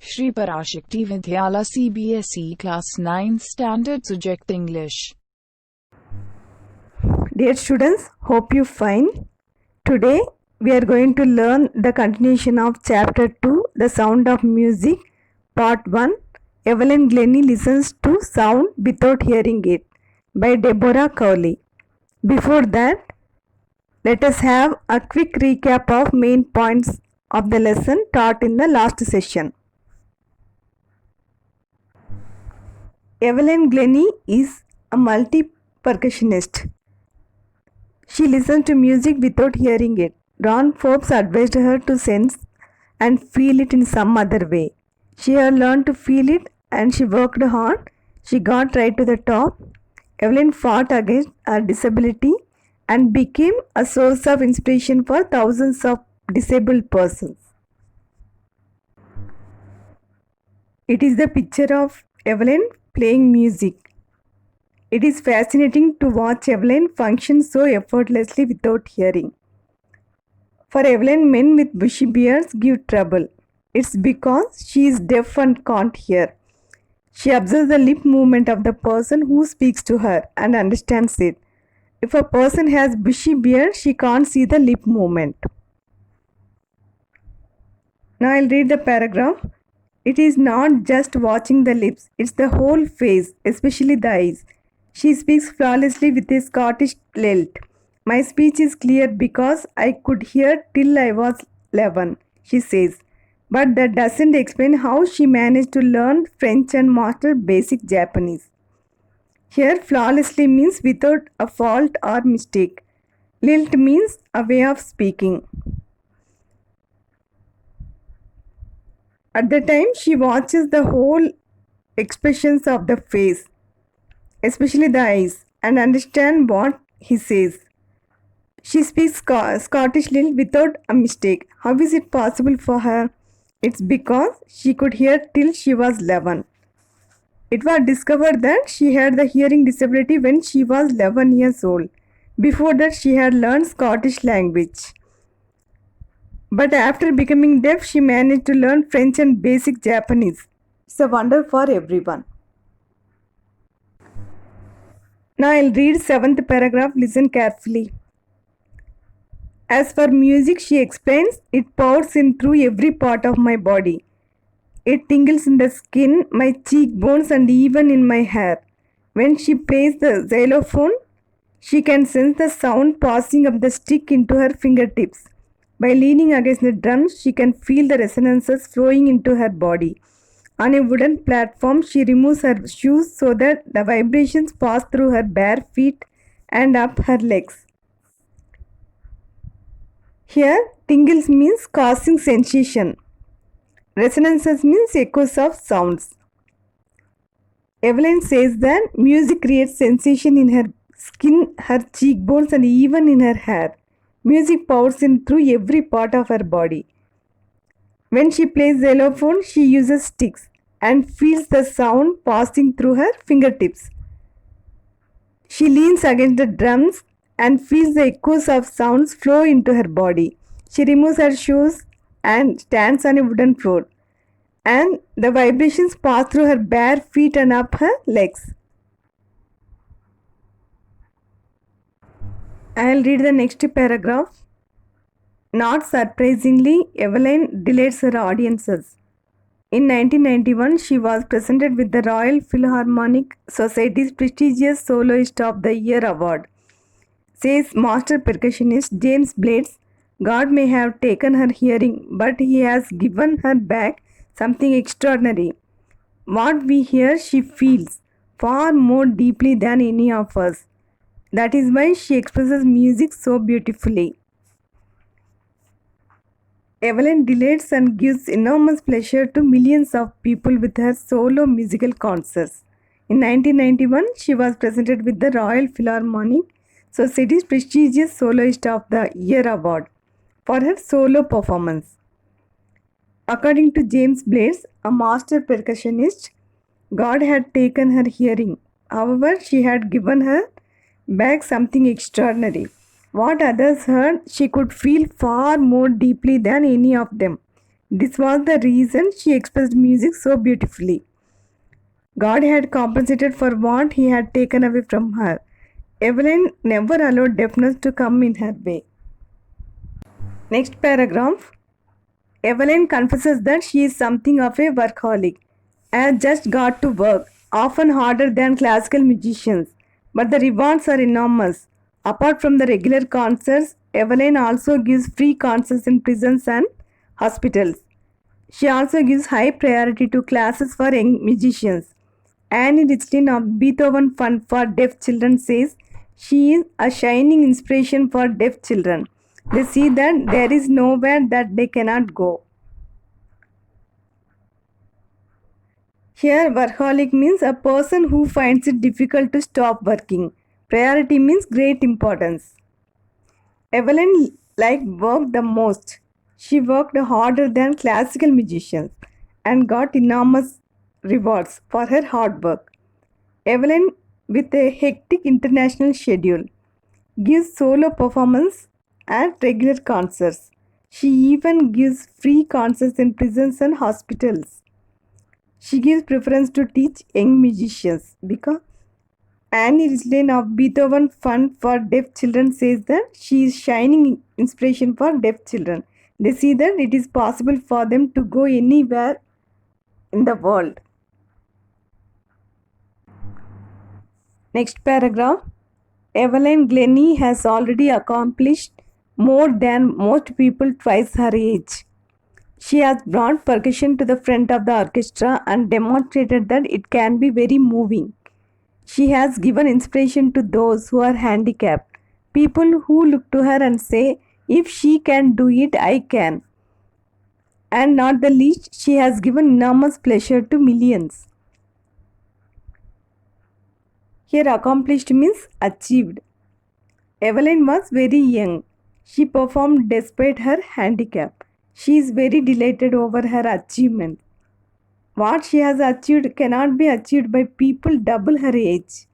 Shri Parashakti Vidyala CBSE Class 9th Standard Subject English. Dear students, hope you fine. Today we are going to learn the continuation of chapter 2, The Sound of Music, part 1. Evelyn Glennie listens to sound without hearing it, by Deborah Cowley. Before that, let us have a quick recap of main points of the lesson taught in the last session. Evelyn Glennie is a multi-percussionist. She listens to music without hearing it. Ron Forbes advised her to sense and feel it in some other way. She had learned to feel it and she worked hard. She got right to the top. Evelyn fought against her disability and became a source of inspiration for thousands of disabled persons. It is the picture of Evelyn playing music. It is fascinating to watch Evelyn function so effortlessly without hearing. For Evelyn, men with bushy beards give trouble. It's because she is deaf and can't hear. She observes the lip movement of the person who speaks to her and understands it. If a person has bushy beard, she can't see the lip movement. Now I'll read the paragraph. It is not just watching the lips, it's the whole face, especially the eyes. She speaks flawlessly with a Scottish lilt. My speech is clear because I could hear till I was 11, she says. But that doesn't explain how she managed to learn French and master basic Japanese. Here, flawlessly means without a fault or mistake. Lilt means a way of speaking. At the time, she watches the whole expressions of the face, especially the eyes, and understand what he says. She speaks Scottish lilt without a mistake. How is it possible for her? It's because she could hear till she was 11. It was discovered that she had the hearing disability when she was 11 years old. Before that, she had learned Scottish language. But after becoming deaf, she managed to learn French and basic Japanese. It's a wonder for everyone. Now I'll read 7th paragraph. Listen carefully. As for music, she explains, it pours in through every part of my body. It tingles in the skin, my cheekbones, and even in my hair. When she plays the xylophone, she can sense the sound passing up the stick into her fingertips. By leaning against the drums, she can feel the resonances flowing into her body. On a wooden platform, she removes her shoes so that the vibrations pass through her bare feet and up her legs. Here, tingles means causing sensation. Resonances means echoes of sounds. Evelyn says that music creates sensation in her skin, her cheekbones, and even in her hair. Music pours in through every part of her body. When she plays xylophone, she uses sticks and feels the sound passing through her fingertips. She leans against the drums and feels the echoes of sounds flow into her body. She removes her shoes and stands on a wooden floor, and the vibrations pass through her bare feet and up her legs. I'll read the next paragraph. Not surprisingly, Evelyn delights her audiences. In 1991, she was presented with the Royal Philharmonic Society's prestigious Soloist of the Year award. Says master percussionist James Blades, God may have taken her hearing, but he has given her back something extraordinary. What we hear, she feels far more deeply than any of us. That is why she expresses music so beautifully. Evelyn delights and gives enormous pleasure to millions of people with her solo musical concerts. In 1991, she was presented with the Royal Philharmonic Society's prestigious Soloist of the Year award for her solo performance. According to James Blades, a master percussionist, God had taken her hearing. However, she had given her back something extraordinary. What others heard, she could feel far more deeply than any of them. This was the reason she expressed music so beautifully. God had compensated for what he had taken away from her. Evelyn never allowed deafness to come in her way. Next paragraph. Evelyn confesses that she is something of a workaholic and just got to work, often harder than classical musicians, but the rewards are enormous. Apart from the regular concerts, Evelyn also gives free concerts in prisons and hospitals. She also gives high priority to classes for young musicians. Annie Richlin of Beethoven Fund for Deaf Children says she is a shining inspiration for deaf children. They see that there is nowhere that they cannot go. Here, workaholic means a person who finds it difficult to stop working. Priority means great importance. Evelyn liked work the most. She worked harder than classical musicians and got enormous rewards for her hard work. Evelyn, with a hectic international schedule, gives solo performance at regular concerts. She even gives free concerts in prisons and hospitals. She gives preference to teach young musicians because Annie Richlin of Beethoven Fund for Deaf Children says that she is shining inspiration for deaf children. They see that it is possible for them to go anywhere in the world. Next paragraph. Evelyn Glennie has already accomplished more than most people twice her age. She has brought percussion to the front of the orchestra and demonstrated that it can be very moving. She has given inspiration to those who are handicapped, people who look to her and say, if she can do it, I can. And not the least, she has given enormous pleasure to millions. Here, accomplished means achieved. Evelyn was very young. She performed despite her handicap. She is very delighted over her achievement. What she has achieved cannot be achieved by people double her age.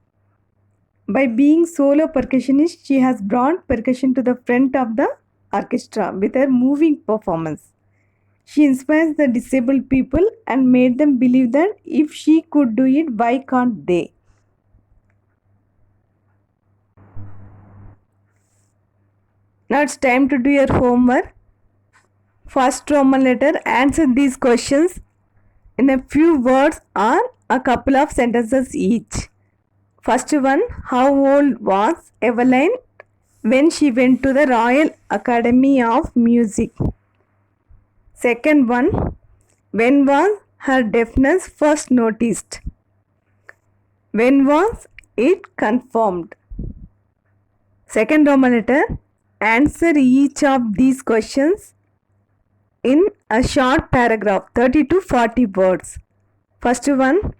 By being solo percussionist, she has brought percussion to the front of the orchestra with her moving performance. She inspires the disabled people and made them believe that if she could do it, why can't they? Now it's time to do your homework. First Roman letter, answer these questions in a few words or a couple of sentences each. First one, how old was Evelyn when she went to the Royal Academy of Music? Second one, when was her deafness first noticed? When was it confirmed? Second Roman letter, answer each of these questions in a short paragraph, 30 to 40 words. First one,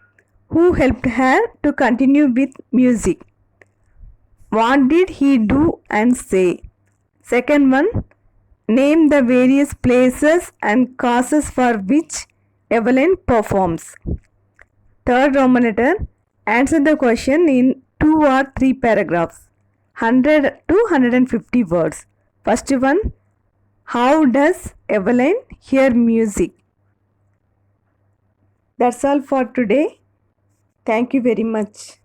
who helped her to continue with music? What did he do and say? Second one, name the various places and causes for which Evelyn performs. Third Roman letter, answer the question in 2 or 3 paragraphs, 100 to 150 words. First one, how does Evelyn hear music? That's all for today. Thank you very much.